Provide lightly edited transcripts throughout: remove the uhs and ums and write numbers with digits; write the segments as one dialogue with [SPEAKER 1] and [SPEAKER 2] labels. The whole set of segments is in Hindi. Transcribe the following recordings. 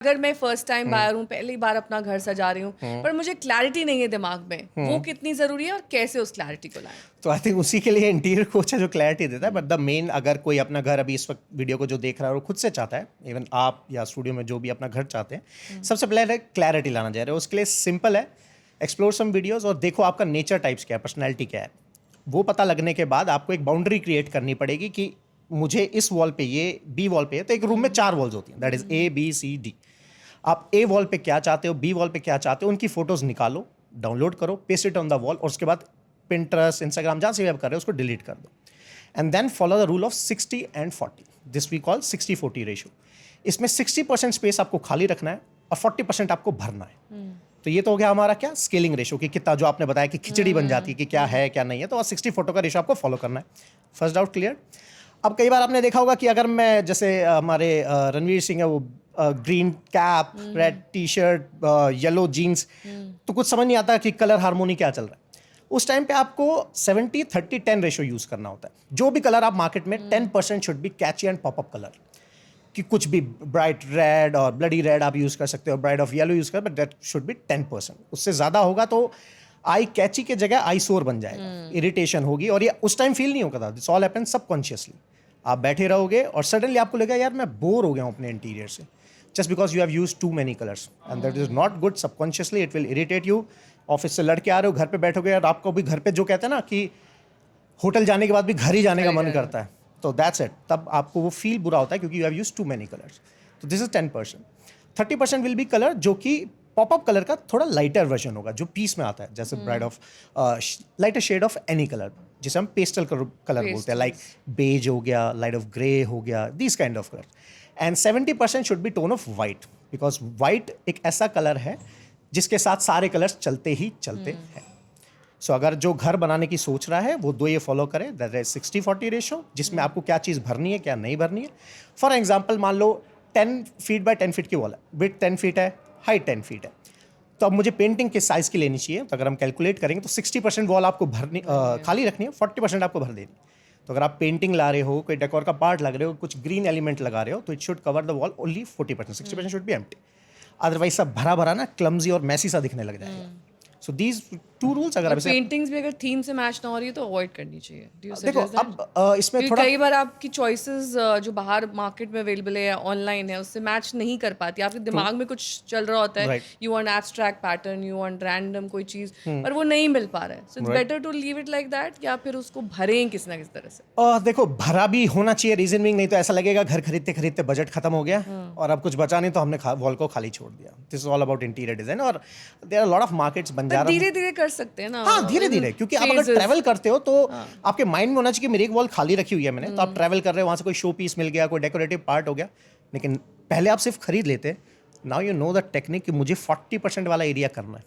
[SPEAKER 1] अगर मैं फर्स्ट टाइम बायर हूँ, पहली बार अपना घर सजा रही हूँ, पर मुझे क्लैरिटी नहीं है दिमाग में, वो कितनी जरूरी है और कैसे उस क्लैरिटी को लाएं?
[SPEAKER 2] तो आई थिंक उसी के लिए इंटीरियर कोच है जो क्लैरिटी देता है। बट द मेन, अगर कोई अपना घर अभी इस वक्त वीडियो को जो देख रहा है और खुद से चाहता है, इवन आप या स्टूडियो में जो भी अपना घर चाहते हैं, सबसे पहले क्लैरिटी लाना चाह रहे हो, उसके लिए सिंपल है, एक्सप्लोर सम वीडियोस और देखो आपका नेचर टाइप्स क्या है, पर्सनैलिटी क्या है। वो पता लगने के बाद आपको एक बाउंड्री क्रिएट करनी पड़ेगी कि मुझे इस वॉल पे ये, बी वॉल पे है, तो एक रूम में 4 वॉल्स होती हैं, that is A B C D. आप ए वॉल पे क्या चाहते हो, बी वॉल पे क्या चाहते हो, उनकी फोटोज निकालो, डाउनलोड करो, paste it on the wall, और उसके बाद पिंटरेस्ट, इंस्टाग्राम जहाँ से भी आप कर रहे हो उसको डिलीट कर दो। And then follow the rule of 60 and 40, this we call 60-40 ratio. इसमें 60% स्पेस आपको खाली रखना है और 40% आपको भरना है। तो ये तो हो गया हमारा क्या, स्केलिंग रेशियो, कि कितना, जो आपने बताया कि खिचड़ी बन जाती है कि क्या है क्या नहीं है, तो 60-40 का रेशियो आपको फॉलो करना है। First doubt clear. अब कई बार आपने देखा होगा कि अगर मैं, जैसे हमारे रणवीर सिंह है, वो green cap, red T shirt, yellow jeans, तो कुछ समझ नहीं आता कि कलर हार्मोनी क्या चल रहा है। उस टाइम पे आपको 70-30-10 रेशियो यूज करना होता है। जो भी कलर आप मार्केट में 10% should be Kainchi and popup colour, कि कुछ भी ब्राइट रेड और ब्लडी रेड आप यूज कर सकते हो, ब्राइट ऑफ येलो यूज कर, बट दैट शुड बी 10%। उससे ज्यादा होगा तो आई कैची के जगह आई सोर बन जाएगा, इरिटेशन होगी, और ये उस टाइम फील नहीं होगा। This all happens subconsciously. आप बैठे रहोगे और सडनली आपको लगेगा यार मैं बोर हो गया हूँ अपने इंटीरियर से, just because you have use too many colours, and that is not good. Subconsciously it will irritate you. Office से लड़के आ रहे हो, घर पे बैठोगे और आपको भी घर पे, जो कहते हैं ना कि होटल जाने के बाद भी घर ही जाने का मन करता है, तो दैट्स इट। तब आपको वो फील बुरा होता है क्योंकि you have use too many colours. तो this is 10%। 30% will be colour जो कि पॉपअप कलर का थोड़ा लाइटर वर्जन होगा, जो पीस में आता है, जैसे bride of lighter shade of any colour, जिसे हम पेस्टल कलर बोलते हैं, लाइक बेज हो गया, लाइट ऑफ ग्रे हो गया, this kind of colour. And 70% should be tone of white, because white एक ऐसा कलर है जिसके साथ सारे कलर्स चलते ही चलते हैं। सो अगर जो घर बनाने की सोच रहा है वो 2 ये फॉलो करे, दैट इज 60-40 रेशियो, जिसमें आपको क्या चीज़ भरनी है क्या नहीं भरनी है। फॉर एग्जाम्पल मान लो 10 फीट बाय 10 फीट की वॉल है, विड्थ 10 फीट है, हाइट 10 फीट है, तो अब मुझे पेंटिंग किस साइज़ की लेनी चाहिए। तो अगर हम कैलकुलेट करेंगे तो 60% वॉल आपको भरनी, खाली रखनी है, 40% आपको भर देनी। तो अगर आप पेंटिंग ला रहे हो, कोई डेकोर का पार्ट लग रहे हो, कुछ ग्रीन एलिमेंट लगा रहे हो, तो it should cover the wall only 40%, 60% should be empty. Otherwise सब भरा भरा ना क्लम्जी और मैसी सा दिखने लग जाएगा। सो दीज 2 रूल्स, अगर
[SPEAKER 1] पेंटिंग्स भी अगर थीम से मैच ना हो रही है तो अवॉइड करनी चाहिए।
[SPEAKER 2] देखो अब इसमें थोड़ा,
[SPEAKER 1] कई बार आपकी चॉइसेस जो बाहर मार्केट में अवेलेबल है या ऑनलाइन है उससे मैच नहीं कर पाती, आपके दिमाग में कुछ चल रहा होता है, you want abstract pattern, you want random कोई चीज, पर वो नहीं मिल पा रहा है। So it's better to leave it like that, या फिर उसको भरें किस ना किस तरह से।
[SPEAKER 2] देखो भरा भी होना चाहिए, रीजन भी नहीं तो ऐसा लगेगा घर खरीदते खरीदते बजट खत्म हो गया और अब कुछ बचा नहीं, तो हमने वॉल को खाली छोड़ दिया। This is all about interior design, और there are lot of markets बन जा रहा है।
[SPEAKER 1] धीरे धीरे कर सकते हैं ना,
[SPEAKER 2] हाँ धीरे धीरे, क्योंकि आप अगर ट्रैवल करते हो तो आपके माइंड में होना चाहिए कि मेरी एक वॉल खाली रखी हुई है मैंने, तो आप ट्रैवल कर रहे हो, वहां से कोई शो पीस मिल गया, कोई डेकोरेटिव पार्ट हो गया। लेकिन पहले आप सिर्फ खरीद लेते, now you know the technique कि मुझे 40% वाला एरिया करना है,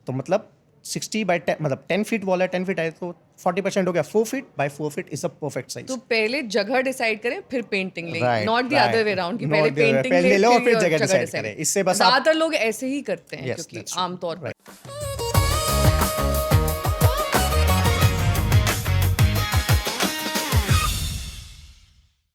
[SPEAKER 2] तो मतलब 60 बाय 10, मतलब 10 फीट वॉल है, 10 फीट है, तो 40% हो गया 4 feet by 4 feet is a perfect size.
[SPEAKER 1] तो पहले जगह डिसाइड करें फिर पेंटिंग लें, not the other way around कि पहले पेंटिंग
[SPEAKER 2] ले लो और फिर जगह डिसाइड करें। इससे बस
[SPEAKER 1] ज्यादातर लोग ऐसे ही करते हैं, क्योंकि आमतौर पर